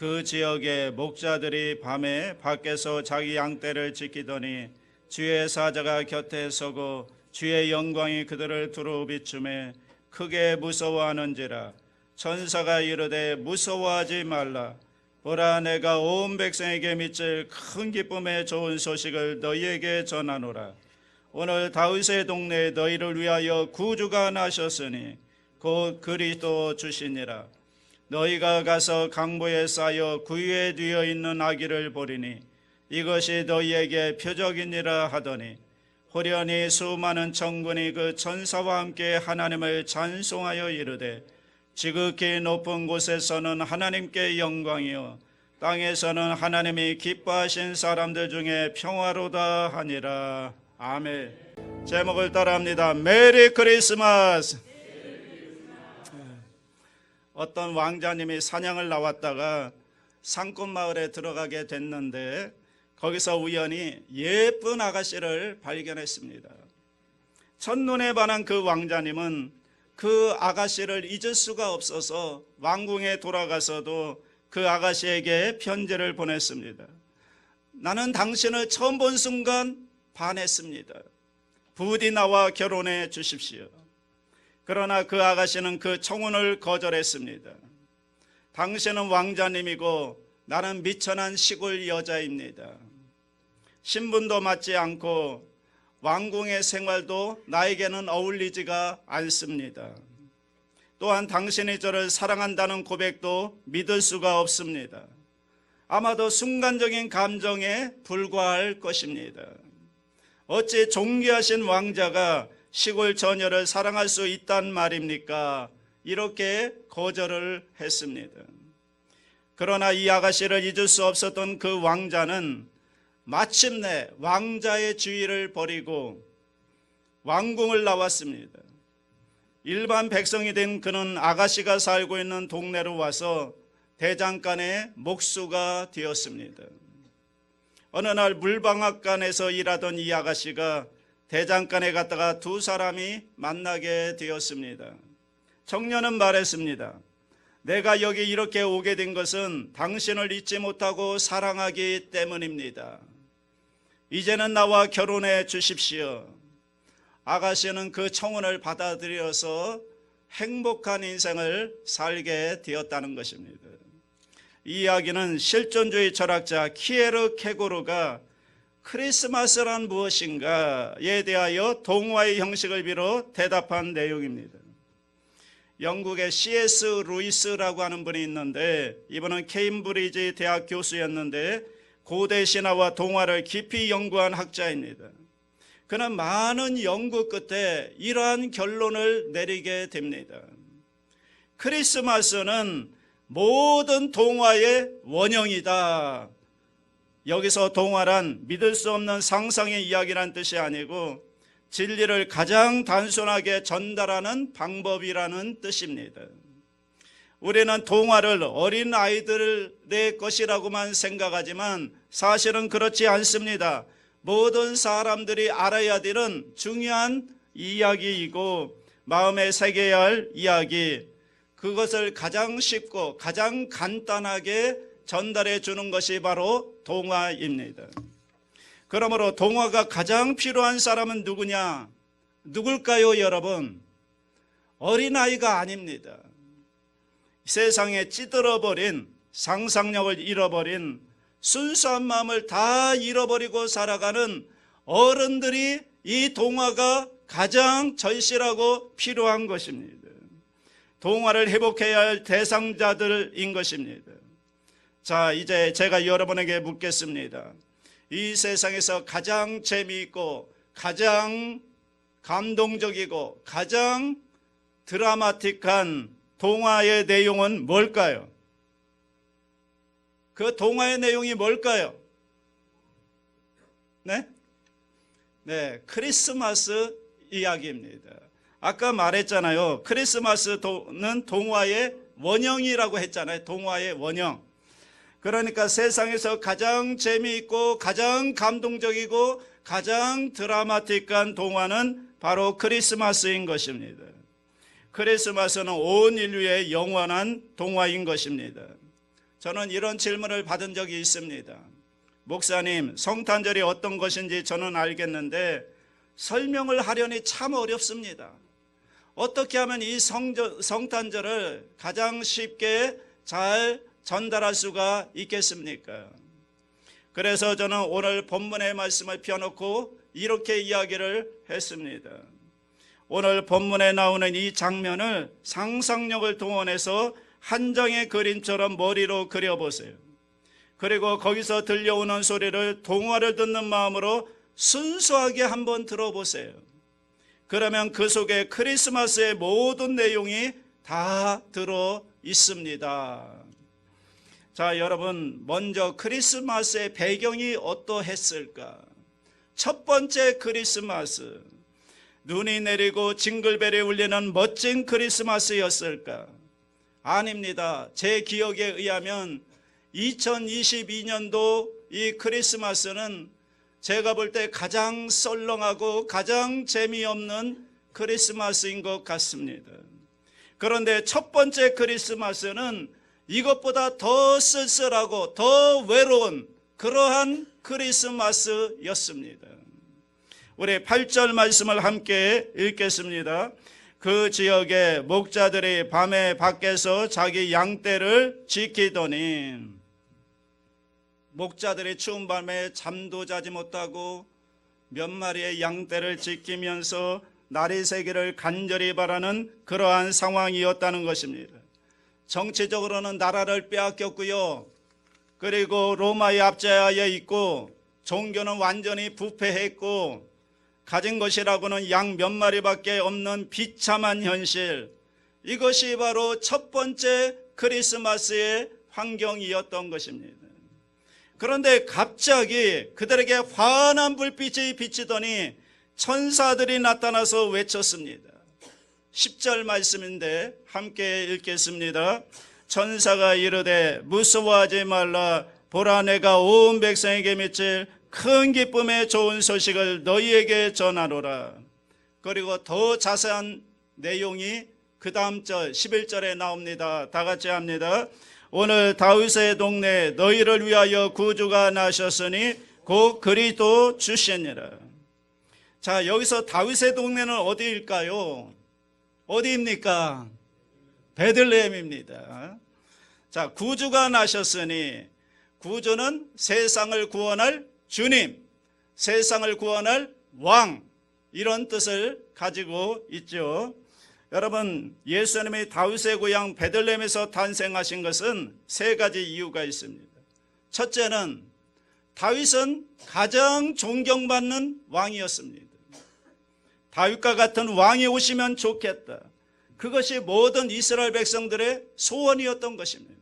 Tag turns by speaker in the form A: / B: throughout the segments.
A: 그 지역의 목자들이 밤에 밖에서 자기 양떼를 지키더니 주의 사자가 곁에 서고 주의 영광이 그들을 두루 비추매 크게 무서워하는지라. 천사가 이르되 무서워하지 말라. 보라, 내가 온 백성에게 미칠 큰 기쁨의 좋은 소식을 너희에게 전하노라. 오늘 다윗의 동네에 너희를 위하여 구주가 나셨으니 곧 그리스도 주시니라. 너희가 가서 강보에 쌓여 구유에 뒤어 있는 아기를 보리니 이것이 너희에게 표적이니라 하더니 호련히 수많은 천군이 그 천사와 함께 하나님을 찬송하여 이르되 지극히 높은 곳에서는 하나님께 영광이요 땅에서는 하나님이 기뻐하신 사람들 중에 평화로다 하니라. 아멘. 제목을 따라합니다. 메리 크리스마스. 어떤 왕자님이 사냥을 나왔다가 산골마을에 들어가게 됐는데 거기서 우연히 예쁜 아가씨를 발견했습니다. 첫눈에 반한 그 왕자님은 그 아가씨를 잊을 수가 없어서 왕궁에 돌아가서도 그 아가씨에게 편지를 보냈습니다. 나는 당신을 처음 본 순간 반했습니다. 부디 나와 결혼해 주십시오. 그러나 그 아가씨는 그 청혼을 거절했습니다. 당신은 왕자님이고 나는 미천한 시골 여자입니다. 신분도 맞지 않고 왕궁의 생활도 나에게는 어울리지가 않습니다. 또한 당신이 저를 사랑한다는 고백도 믿을 수가 없습니다. 아마도 순간적인 감정에 불과할 것입니다. 어찌 존귀하신 왕자가 시골 처녀를 사랑할 수 있단 말입니까? 이렇게 거절을 했습니다. 그러나 이 아가씨를 잊을 수 없었던 그 왕자는 마침내 왕자의 주의를 버리고 왕궁을 나왔습니다. 일반 백성이 된 그는 아가씨가 살고 있는 동네로 와서 대장간의 목수가 되었습니다. 어느 날 물방앗간에서 일하던 이 아가씨가 대장간에 갔다가 두 사람이 만나게 되었습니다. 청년은 말했습니다. 내가 여기 이렇게 오게 된 것은 당신을 잊지 못하고 사랑하기 때문입니다. 이제는 나와 결혼해 주십시오. 아가씨는 그 청혼을 받아들여서 행복한 인생을 살게 되었다는 것입니다. 이 이야기는 실존주의 철학자 키에르 케고르가 크리스마스란 무엇인가에 대하여 동화의 형식을 빌어 대답한 내용입니다. 영국의 C.S. 루이스라고 하는 분이 있는데 이분은 케임브리지 대학 교수였는데 고대 신화와 동화를 깊이 연구한 학자입니다. 그는 많은 연구 끝에 이러한 결론을 내리게 됩니다. 크리스마스는 모든 동화의 원형이다. 여기서 동화란 믿을 수 없는 상상의 이야기란 뜻이 아니고 진리를 가장 단순하게 전달하는 방법이라는 뜻입니다. 우리는 동화를 어린 아이들의 것이라고만 생각하지만 사실은 그렇지 않습니다. 모든 사람들이 알아야 되는 중요한 이야기이고 마음에 새겨야 할 이야기, 그것을 가장 쉽고 가장 간단하게 전달해 주는 것이 바로 동화입니다. 그러므로 동화가 가장 필요한 사람은 누구냐? 누굴까요, 여러분? 어린아이가 아닙니다. 세상에 찌들어버린 상상력을 잃어버린 순수한 마음을 다 잃어버리고 살아가는 어른들이 이 동화가 가장 절실하고 필요한 것입니다. 동화를 회복해야 할 대상자들인 것입니다. 자, 이제 제가 여러분에게 묻겠습니다. 이 세상에서 가장 재미있고 가장 감동적이고 가장 드라마틱한 동화의 내용은 뭘까요? 그 동화의 내용이 뭘까요? 네? 크리스마스 이야기입니다. 아까 말했잖아요. 크리스마스는 동화의 원형이라고 했잖아요. 동화의 원형. 그러니까 세상에서 가장 재미있고 가장 감동적이고 가장 드라마틱한 동화는 바로 크리스마스인 저는 이런 질문을 받은 적이 있습니다. 목사님, 성탄절이 어떤 것인지 저는 알겠는데 설명을 하려니 참 어렵습니다. 어떻게 하면 이 성탄절을 가장 쉽게 잘 전달할 수가 있겠습니까? 그래서 저는 오늘 본문의 말씀을 펴놓고 이렇게 이야기를 했습니다. 오늘 본문에 나오는 이 장면을 상상력을 동원해서 한 장의 그림처럼 머리로 그려보세요. 그리고 거기서 들려오는 소리를 동화를 듣는 마음으로 순수하게 한번 들어보세요. 그러면 그 속에 크리스마스의 모든 내용이 다 들어 있습니다. 자, 여러분, 먼저 크리스마스의 배경이 어떠했을까? 첫 번째 크리스마스, 눈이 내리고 징글벨이 울리는 멋진 크리스마스였을까? 아닙니다. 제 기억에 의하면 2022년도 이 크리스마스는 제가 볼 때 가장 썰렁하고 가장 재미없는 크리스마스인 것 같습니다. 그런데 첫 번째 크리스마스는 이것보다 더 쓸쓸하고 더 외로운 그러한 크리스마스였습니다. 우리 8절 말씀을 함께 읽겠습니다. 그 지역의 목자들이 밤에 밖에서 자기 양떼를 지키더니, 목자들이 추운 밤에 잠도 자지 못하고 몇 마리의 양떼를 지키면서 날이 새기를 간절히 바라는 그러한 상황이었다는 것입니다. 정치적으로는 나라를 빼앗겼고요. 그리고 로마의 압제하에 있고 종교는 완전히 부패했고 가진 것이라고는 양 몇 마리밖에 없는 비참한 현실, 이것이 바로 첫 번째 크리스마스의 환경이었던 것입니다. 그런데 갑자기 그들에게 환한 불빛이 비치더니 천사들이 나타나서 외쳤습니다. 10절 말씀인데 함께 읽겠습니다. 천사가 이르되 무서워하지 말라. 보라, 내가 온 백성에게 미칠 큰 기쁨의 좋은 소식을 너희에게 전하노라. 그리고 더 자세한 내용이 그 다음 절 11절에 나옵니다. 다 같이 합니다. 오늘 다윗의 동네에 너희를 위하여 구주가 나셨으니 곧 그리스도 주시니라. 자, 여기서 다윗의 동네는 어디일까요? 어디입니까? 베들레헴입니다. 자, 구주가 나셨으니, 구주는 세상을 구원할 주님, 세상을 구원할 왕, 이런 뜻을 가지고 있죠. 여러분, 예수님이 다윗의 고향 베들레헴에서 탄생하신 것은 세 가지 이유가 있습니다. 첫째는 다윗은 가장 존경받는 왕이었습니다. 다윗과 같은 왕이 오시면 좋겠다. 그것이 모든 이스라엘 백성들의 소원이었던 것입니다.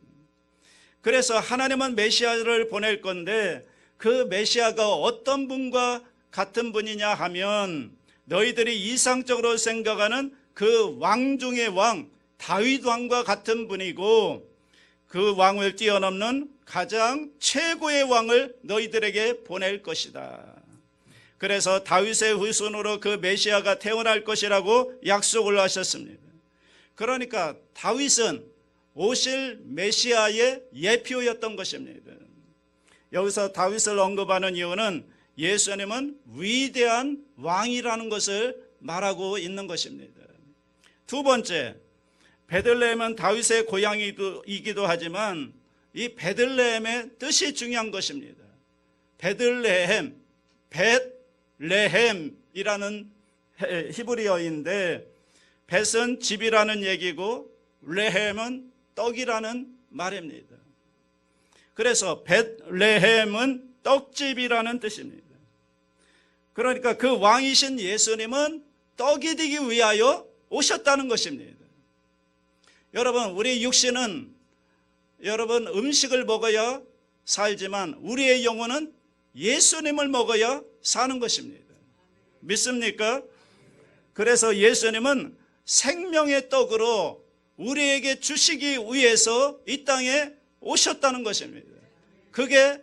A: 그래서 하나님은 메시아를 보낼 건데 그 메시아가 어떤 분과 같은 분이냐 하면 너희들이 이상적으로 생각하는 그 왕 중의 왕, 다윗 왕과 같은 분이고 그 왕을 뛰어넘는 가장 최고의 왕을 너희들에게 보낼 것이다. 그래서 다윗의 후손으로 그 메시아가 태어날 것이라고 약속을 하셨습니다. 그러니까 다윗은 오실 메시아의 예표였던 것입니다. 여기서 다윗을 언급하는 이유는 예수님은 위대한 왕이라는 것을 말하고 있는 것입니다. 두 번째, 베들레헴은 다윗의 고향이기도 하지만 이 베들레헴의 뜻이 중요한 것입니다. 베들레헴, 벳레헴이라는 히브리어인데 벳은 집이라는 얘기고 레헴은 떡이라는 말입니다. 그래서 벳레헴은 떡집이라는 뜻입니다. 그러니까 그 왕이신 예수님은 떡이 되기 위하여 오셨다는 것입니다. 여러분, 우리 육신은 여러분 음식을 먹어야 살지만 우리의 영혼은 예수님을 먹어야 사는 것입니다. 믿습니까? 그래서 예수님은 생명의 떡으로 우리에게 주시기 위해서 이 땅에 오셨다는 것입니다. 그게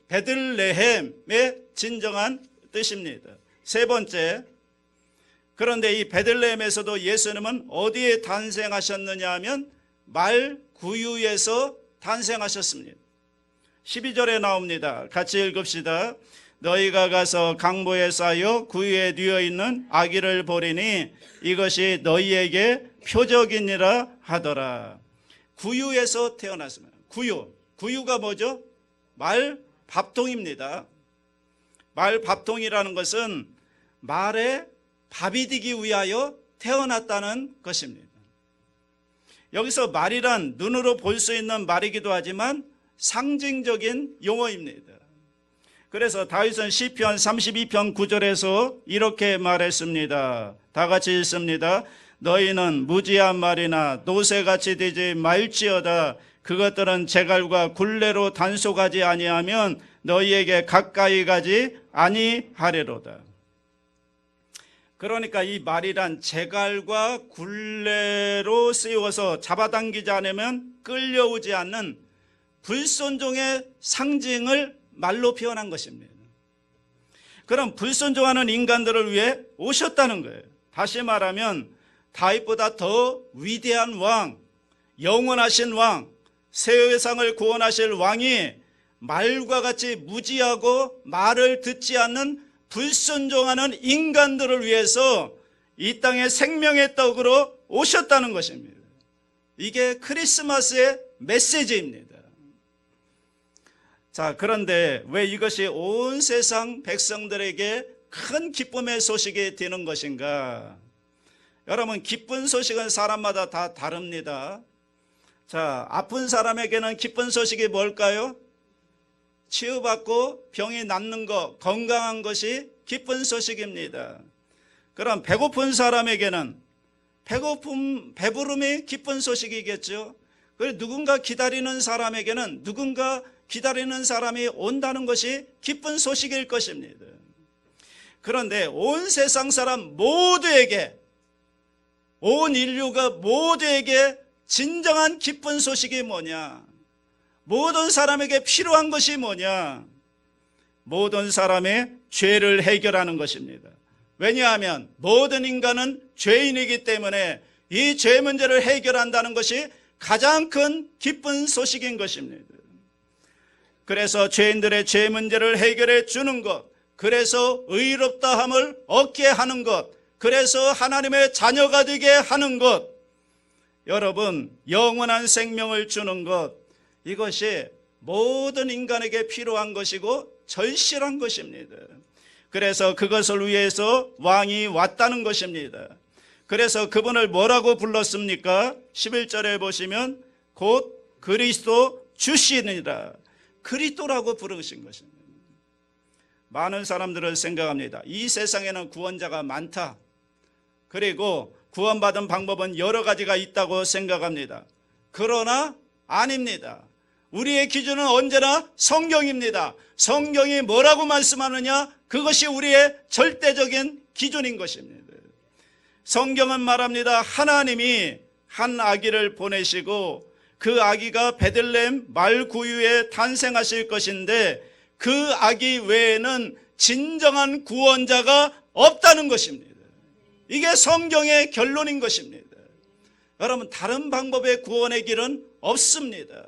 A: 베들레헴의 진정한 뜻입니다. 세 번째, 그런데 이 베들레헴에서도 예수님은 어디에 탄생하셨느냐 하면 말 구유에서 탄생하셨습니다. 12절에 나옵니다. 같이 읽읍시다. 너희가 가서 강보에 쌓여 구유에 뉘어 있는 아기를 보리니 이것이 너희에게 표적이니라 하더라. 구유에서 태어났습니다. 구유가 뭐죠? 말 밥통입니다. 말 밥통이라는 것은 말에 밥이 되기 위하여 태어났다는 것입니다. 여기서 말이란 눈으로 볼 수 있는 말이기도 하지만 상징적인 용어입니다. 그래서 다윗은 시편 32편 9절에서 이렇게 말했습니다. 다 같이 읽습니다. 너희는 무지한 말이나 노새같이 되지 말지어다. 그것들은 재갈과 굴레로 단속하지 아니하면 너희에게 가까이 가지 아니하리로다. 그러니까 이 말이란 재갈과 굴레로 쓰여서 잡아당기지 않으면 끌려오지 않는 불순종의 상징을 말로 표현한 것입니다. 그럼 불순종하는 인간들을 위해 오셨다는 거예요. 다시 말하면 다윗보다 더 위대한 왕, 영원하신 왕, 세상을 구원하실 왕이 말과 같이 무지하고 말을 듣지 않는 불순종하는 인간들을 위해서 이 땅에 생명의 떡으로 오셨다는 것입니다. 이게 크리스마스의 메시지입니다. 자, 그런데 왜 이것이 온 세상 백성들에게 큰 기쁨의 소식이 되는 것인가? 여러분, 기쁜 소식은 사람마다 다 다릅니다. 자, 아픈 사람에게는 기쁜 소식이 뭘까요? 치유받고 병이 낫는 것, 건강한 것이 기쁜 소식입니다. 그럼 배고픈 사람에게는 배부름이 기쁜 소식이겠죠. 그리고 누군가 기다리는 사람에게는 누군가 기다리는 사람이 온다는 것이 기쁜 소식일 것입니다. 그런데 온 세상 사람 모두에게, 온 인류가 모두에게 진정한 기쁜 소식이 뭐냐? 모든 사람에게 필요한 것이 뭐냐? 모든 사람의 죄를 해결하는 것입니다. 왜냐하면 모든 인간은 죄인이기 때문에 이 죄 문제를 해결한다는 것이 가장 큰 기쁜 소식인 것입니다. 그래서 죄인들의 죄 문제를 해결해 주는 것, 그래서 의롭다함을 얻게 하는 것, 그래서 하나님의 자녀가 되게 하는 것, 여러분 영원한 생명을 주는 것, 이것이 모든 인간에게 필요한 것이고 절실한 것입니다. 그래서 그것을 위해서 왕이 왔다는 것입니다. 그래서 그분을 뭐라고 불렀습니까? 11절에 보시면 곧 그리스도 주시니라. 그리스도라고 부르신 것입니다. 많은 사람들은 생각합니다. 이 세상에는 구원자가 많다. 그리고 구원받은 방법은 여러 가지가 있다고 생각합니다. 그러나 아닙니다. 우리의 기준은 언제나 성경입니다. 성경이 뭐라고 말씀하느냐? 그것이 우리의 절대적인 기준인 것입니다. 성경은 말합니다. 하나님이 한 아기를 보내시고 그 아기가 베들레헴 말구유에 탄생하실 것인데 그 아기 외에는 진정한 구원자가 없다는 것입니다. 이게 성경의 결론인 것입니다. 여러분, 다른 방법의 구원의 길은 없습니다.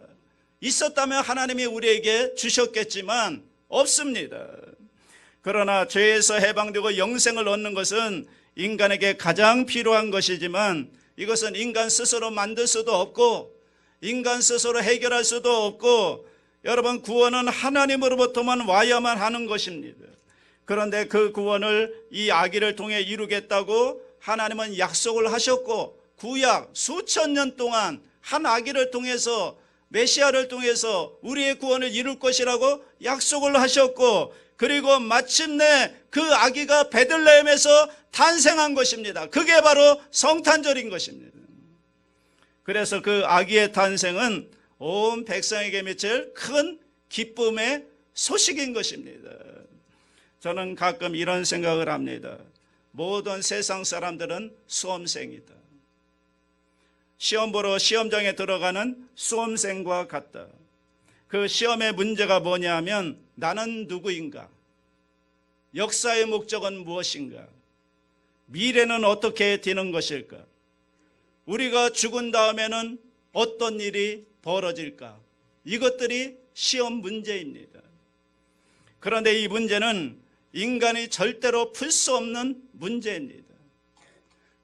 A: 있었다면 하나님이 우리에게 주셨겠지만 없습니다. 그러나 죄에서 해방되고 영생을 얻는 것은 인간에게 가장 필요한 것이지만 이것은 인간 스스로 만들 수도 없고 인간 스스로 해결할 수도 없고, 여러분, 구원은 하나님으로부터만 와야만 하는 것입니다. 그런데 그 구원을 이 아기를 통해 이루겠다고 하나님은 약속을 하셨고, 구약 수천 년 동안 한 아기를 통해서, 메시아를 통해서 우리의 구원을 이룰 것이라고 약속을 하셨고, 그리고 마침내 그 아기가 베들레헴에서 탄생한 것입니다. 그게 바로 성탄절인 것입니다. 그래서 그 아기의 탄생은 온 백성에게 미칠 큰 기쁨의 소식인 것입니다. 저는 가끔 이런 생각을 합니다. 모든 세상 사람들은 수험생이다. 시험 보러 시험장에 들어가는 수험생과 같다. 그 시험의 문제가 뭐냐면 나는 누구인가? 역사의 목적은 무엇인가? 미래는 어떻게 되는 것일까? 우리가 죽은 다음에는 어떤 일이 벌어질까? 이것들이 시험 문제입니다. 그런데 이 문제는 인간이 절대로 풀 수 없는 문제입니다.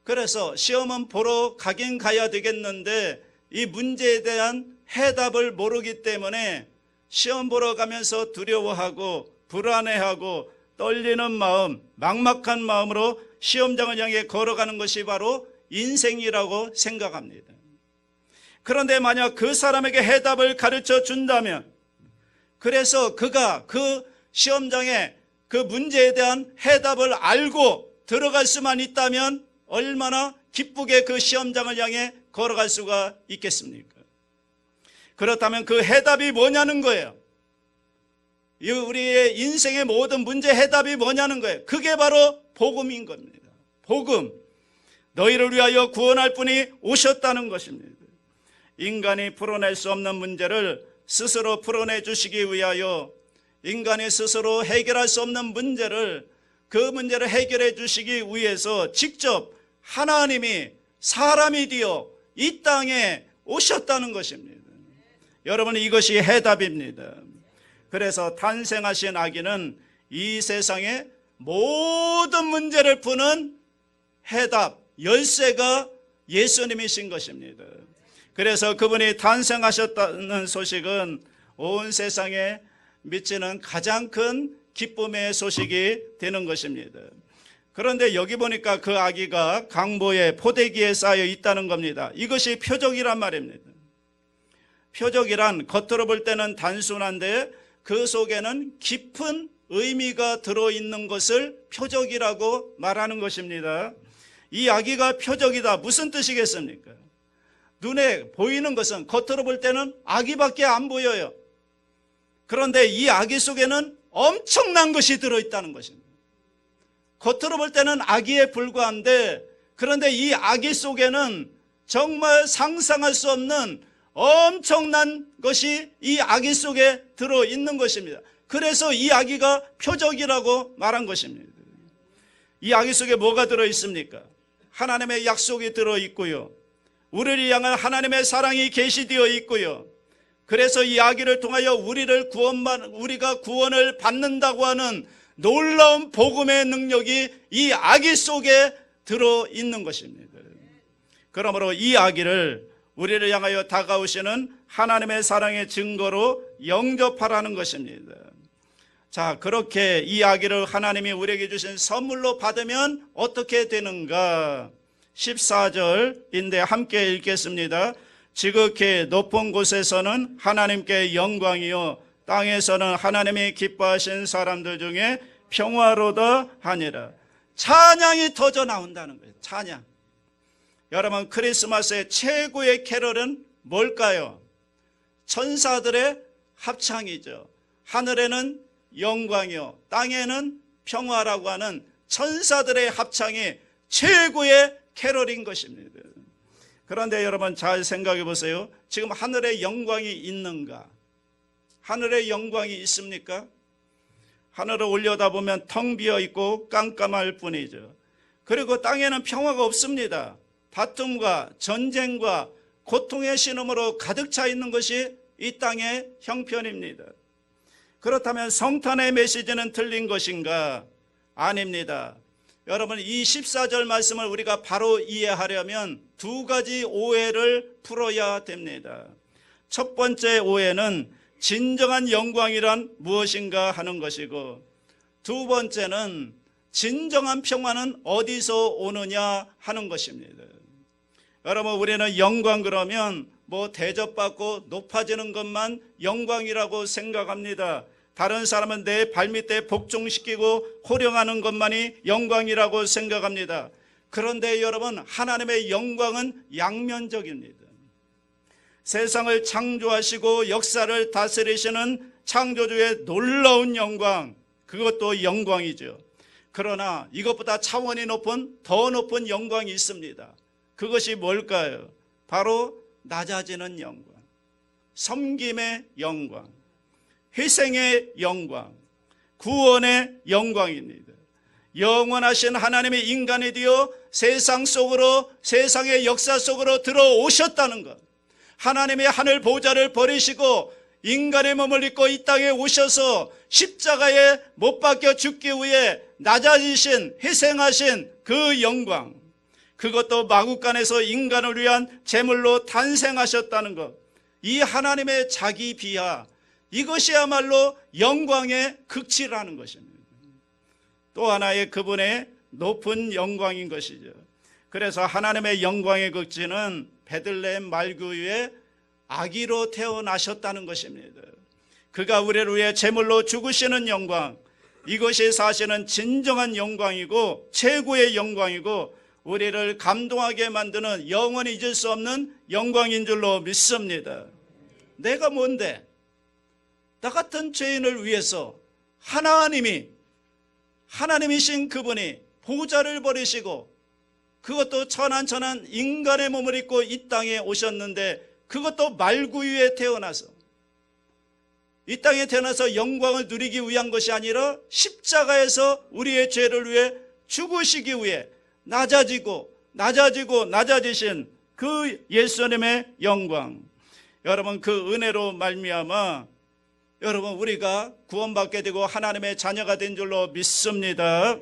A: 그래서 시험은 보러 가긴 가야 되겠는데 이 문제에 대한 해답을 모르기 때문에 시험 보러 가면서 두려워하고 불안해하고 떨리는 마음, 막막한 마음으로 시험장을 향해 걸어가는 것이 바로 인생이라고 생각합니다. 그런데 만약 그 사람에게 해답을 가르쳐 준다면, 그래서 그가 그 시험장에 그 문제에 대한 해답을 알고 들어갈 수만 있다면 얼마나 기쁘게 그 시험장을 향해 걸어갈 수가 있겠습니까? 그렇다면 그 해답이 뭐냐는 거예요. 우리의 인생의 모든 문제 해답이 뭐냐는 거예요. 그게 바로 복음인 겁니다. 복음. 너희를 위하여 구원할 분이 오셨다는 것입니다. 인간이 풀어낼 수 없는 문제를 스스로 풀어내 주시기 위하여, 인간이 스스로 해결할 수 없는 문제를, 그 문제를 해결해 주시기 위해서 직접 하나님이 사람이 되어 이 땅에 오셨다는 것입니다. 여러분, 이것이 해답입니다. 그래서 탄생하신 아기는 이 세상의 모든 문제를 푸는 해답, 열쇠가 예수님이신 것입니다. 그래서 그분이 탄생하셨다는 소식은 온 세상에 미치는 가장 큰 기쁨의 소식이 되는 것입니다. 그런데 여기 보니까 그 아기가 강보에 포대기에 쌓여 있다는 겁니다. 이것이 표적이란 말입니다. 표적이란 겉으로 볼 때는 단순한데 그 속에는 깊은 의미가 들어있는 것을 표적이라고 말하는 것입니다. 이 아기가 표적이다. 무슨 뜻이겠습니까? 눈에 보이는 것은 겉으로 볼 때는 아기밖에 안 보여요. 그런데 이 아기 속에는 엄청난 것이 들어있다는 것입니다. 겉으로 볼 때는 아기에 불과한데, 그런데 이 아기 속에는 정말 상상할 수 없는 엄청난 것이 이 아기 속에 들어있는 것입니다. 그래서 이 아기가 표적이라고 말한 것입니다. 이 아기 속에 뭐가 들어있습니까? 하나님의 약속이 들어있고요, 우리를 향한 하나님의 사랑이 계시되어 있고요, 그래서 이 아기를 통하여 우리가 구원을 받는다고 하는 놀라운 복음의 능력이 이 아기 속에 들어있는 것입니다. 그러므로 이 아기를 우리를 향하여 다가오시는 하나님의 사랑의 증거로 영접하라는 것입니다. 자, 그렇게 이 아기를 하나님이 우리에게 주신 선물로 받으면 어떻게 되는가? 14절인데 함께 읽겠습니다. 지극히 높은 곳에서는 하나님께 영광이요, 땅에서는 하나님이 기뻐하신 사람들 중에 평화로다 하니라. 찬양이 터져 나온다는 거예요. 찬양. 여러분, 크리스마스의 최고의 캐럴은 뭘까요? 천사들의 합창이죠. 하늘에는 영광이요, 땅에는 평화라고 하는 천사들의 합창이 최고의 캐럴인 것입니다. 그런데 여러분, 잘 생각해 보세요. 지금 하늘에 영광이 있는가? 하늘에 영광이 있습니까? 하늘을 올려다보면 텅 비어 있고 깜깜할 뿐이죠. 그리고 땅에는 평화가 없습니다. 다툼과 전쟁과 고통의 신음으로 가득 차 있는 것이 이 땅의 형편입니다. 그렇다면 성탄의 메시지는 틀린 것인가? 아닙니다. 여러분, 이 14절 말씀을 우리가 바로 이해하려면 두 가지 오해를 풀어야 됩니다. 첫 번째 오해는 진정한 영광이란 무엇인가 하는 것이고, 두 번째는 진정한 평화는 어디서 오느냐 하는 것입니다. 여러분, 우리는 영광 그러면 대접받고 높아지는 것만 영광이라고 생각합니다. 다른 사람은 내 발밑에 복종시키고 호령하는 것만이 영광이라고 생각합니다. 그런데 여러분, 하나님의 영광은 양면적입니다. 세상을 창조하시고 역사를 다스리시는 창조주의 놀라운 영광, 그것도 영광이죠. 그러나 이것보다 차원이 높은, 더 높은 영광이 있습니다. 그것이 뭘까요? 바로 낮아지는 영광, 섬김의 영광, 희생의 영광, 구원의 영광입니다. 영원하신 하나님이 인간이 되어 세상 속으로, 세상의 역사 속으로 들어오셨다는 것, 하나님의 하늘 보좌를 버리시고 인간의 몸을 입고 이 땅에 오셔서 십자가에 못 박혀 죽기 위해 낮아지신, 희생하신 그 영광, 그것도 마구간에서 인간을 위한 제물로 탄생하셨다는 것, 이 하나님의 자기 비하, 이것이야말로 영광의 극치라는 것입니다. 또 하나의 그분의 높은 영광인 것이죠. 그래서 하나님의 영광의 극치는 베들레헴 말구유에 아기로 태어나셨다는 것입니다. 그가 우리를 위해 제물로 죽으시는 영광, 이것이 사실은 진정한 영광이고 최고의 영광이고 우리를 감동하게 만드는 영원히 잊을 수 없는 영광인 줄로 믿습니다. 내가 뭔데? 나 같은 죄인을 위해서 하나님이신 그분이 보좌를 버리시고 그것도 천한 인간의 몸을 입고 이 땅에 오셨는데, 그것도 말구유에 태어나서, 이 땅에 태어나서 영광을 누리기 위한 것이 아니라 십자가에서 우리의 죄를 위해 죽으시기 위해 낮아지신 그 예수님의 영광, 여러분, 그 은혜로 말미암아 여러분 우리가 구원받게 되고 하나님의 자녀가 된 줄로 믿습니다.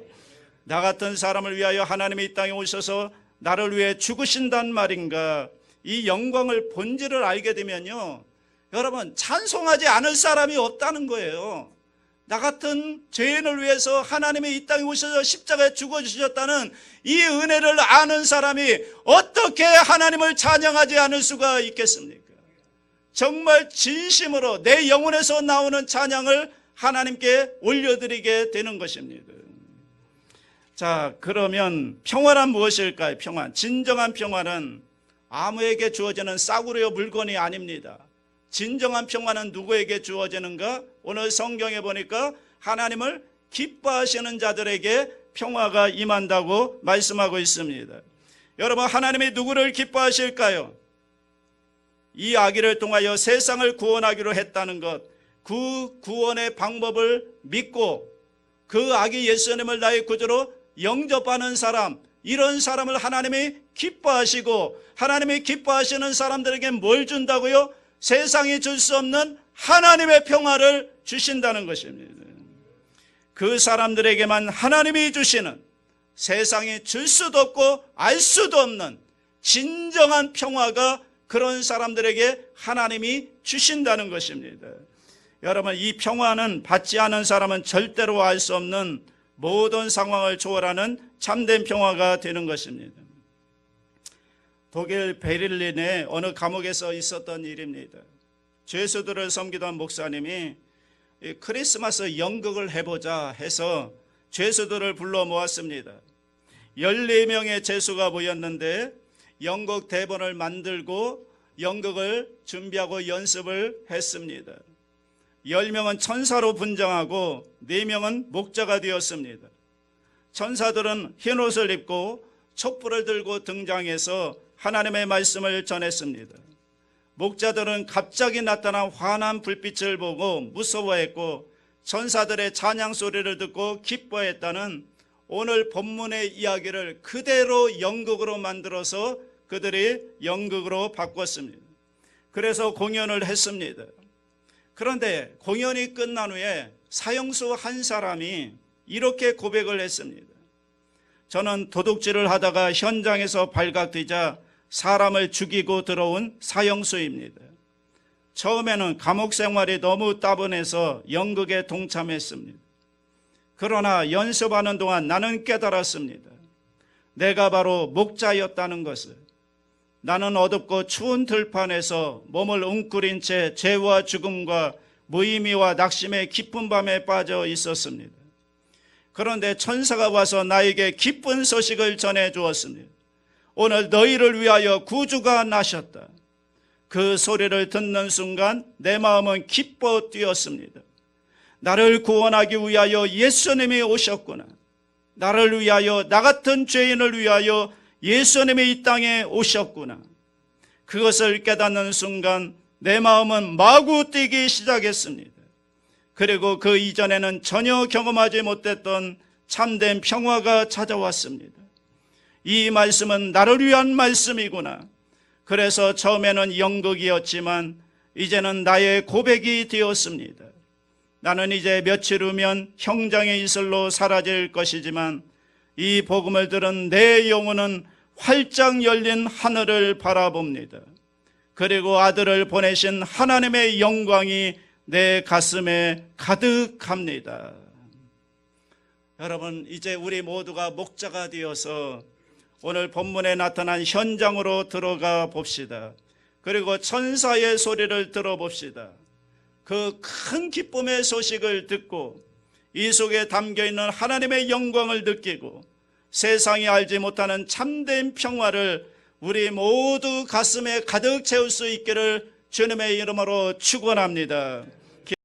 A: 나 같은 사람을 위하여 하나님이 이 땅에 오셔서 나를 위해 죽으신단 말인가, 이 영광을 본질을 알게 되면요, 여러분 찬송하지 않을 사람이 없다는 거예요. 나 같은 죄인을 위해서 하나님이 이 땅에 오셔서 십자가에 죽어주셨다는 이 은혜를 아는 사람이 어떻게 하나님을 찬양하지 않을 수가 있겠습니까? 정말 진심으로 내 영혼에서 나오는 찬양을 하나님께 올려드리게 되는 것입니다. 자, 그러면 평화란 무엇일까요? 평화, 진정한 평화는 아무에게 주어지는 싸구려 물건이 아닙니다. 진정한 평화는 누구에게 주어지는가? 오늘 성경에 보니까 하나님을 기뻐하시는 자들에게 평화가 임한다고 말씀하고 있습니다. 여러분, 하나님이 누구를 기뻐하실까요? 이 아기를 통하여 세상을 구원하기로 했다는 것, 그 구원의 방법을 믿고 그 아기 예수님을 나의 구주로 영접하는 사람, 이런 사람을 하나님이 기뻐하시고, 하나님이 기뻐하시는 사람들에게 뭘 준다고요? 세상이 줄 수 없는 하나님의 평화를 주신다는 것입니다. 그 사람들에게만 하나님이 주시는, 세상이 줄 수도 없고 알 수도 없는 진정한 평화가 그런 사람들에게 하나님이 주신다는 것입니다. 여러분, 이 평화는 받지 않은 사람은 절대로 알 수 없는 모든 상황을 초월하는 참된 평화가 되는 것입니다. 독일 베를린의 어느 감옥에서 있었던 일입니다. 죄수들을 섬기던 목사님이 크리스마스 연극을 해보자 해서 죄수들을 불러 모았습니다. 14명의 죄수가 모였는데 연극 대본을 만들고 연극을 준비하고 연습을 했습니다. 10명은 천사로 분장하고 4명은 목자가 되었습니다. 천사들은 흰옷을 입고 촛불을 들고 등장해서 하나님의 말씀을 전했습니다. 목자들은 갑자기 나타난 환한 불빛을 보고 무서워했고, 천사들의 찬양 소리를 듣고 기뻐했다는 오늘 본문의 이야기를 그대로 연극으로 만들어서 그들이 연극으로 바꿨습니다. 그래서 공연을 했습니다. 그런데 공연이 끝난 후에 사형수 한 사람이 이렇게 고백을 했습니다. 저는 도둑질을 하다가 현장에서 발각되자 사람을 죽이고 들어온 사형수입니다. 처음에는 감옥 생활이 너무 따분해서 연극에 동참했습니다. 그러나 연습하는 동안 나는 깨달았습니다. 내가 바로 목자였다는 것을. 나는 어둡고 추운 들판에서 몸을 웅크린 채 죄와 죽음과 무의미와 낙심의 깊은 밤에 빠져 있었습니다. 그런데 천사가 와서 나에게 기쁜 소식을 전해 주었습니다. 오늘 너희를 위하여 구주가 나셨다. 그 소리를 듣는 순간 내 마음은 기뻐 뛰었습니다. 나를 구원하기 위하여 예수님이 오셨구나. 나를 위하여, 나 같은 죄인을 위하여 예수님이 이 땅에 오셨구나. 그것을 깨닫는 순간 내 마음은 마구 뛰기 시작했습니다. 그리고 그 이전에는 전혀 경험하지 못했던 참된 평화가 찾아왔습니다. 이 말씀은 나를 위한 말씀이구나. 그래서 처음에는 연극이었지만 이제는 나의 고백이 되었습니다. 나는 이제 며칠 후면 형장의 이슬로 사라질 것이지만 이 복음을 들은 내 영혼은 활짝 열린 하늘을 바라봅니다. 그리고 아들을 보내신 하나님의 영광이 내 가슴에 가득합니다. 여러분, 이제 우리 모두가 목자가 되어서 오늘 본문에 나타난 현장으로 들어가 봅시다. 그리고 천사의 소리를 들어봅시다. 그 큰 기쁨의 소식을 듣고 이 속에 담겨있는 하나님의 영광을 느끼고 세상이 알지 못하는 참된 평화를 우리 모두 가슴에 가득 채울 수 있기를 주님의 이름으로 축원합니다.